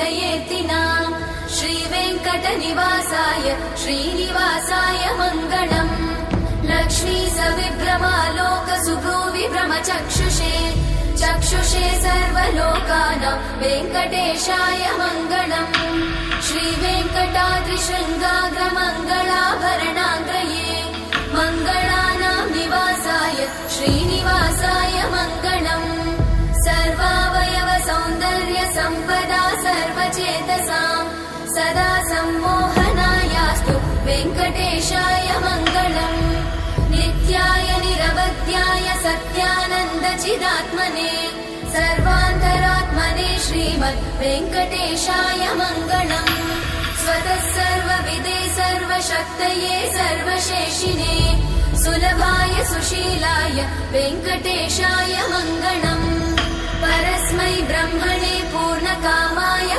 हृदयेऽर्तिनाम् श्रीवेङ्कटनिवासाय श्रीनिवासाय मङ्गलम् लक्ष्मी सविभ्रमालोकसुभ्रूविभ्रमचक्षुषे चक्षुषे सर्वलोकानां वेङ्कटेशाय मङ्गलम् श्रीवेङ्कटाद्रिशृङ्गाग्रमङ्गलाभरणाग्रये मङ्गलानां निवासाय श्रीनिवासाय मङ्गलम् सर्वावयव सौन्दर्य सम्पदा सर्वचेतसां सदा सम्मोहनायास्तु वेङ्कटेशाय मङ्गलम् नित्याय निरवध्याय सत्यानन्दचिदात्मने सर्वान्तरात्मने श्रीमद् वेङ्कटेशाय मङ्गलम् स्वतः सर्वविदे सर्वशक्तये सर्वशेषिने सुलभाय सुशीलाय वेङ्कटेशाय मङ्गलम् परस्मै ब्रह्मणे पूर्णकामाय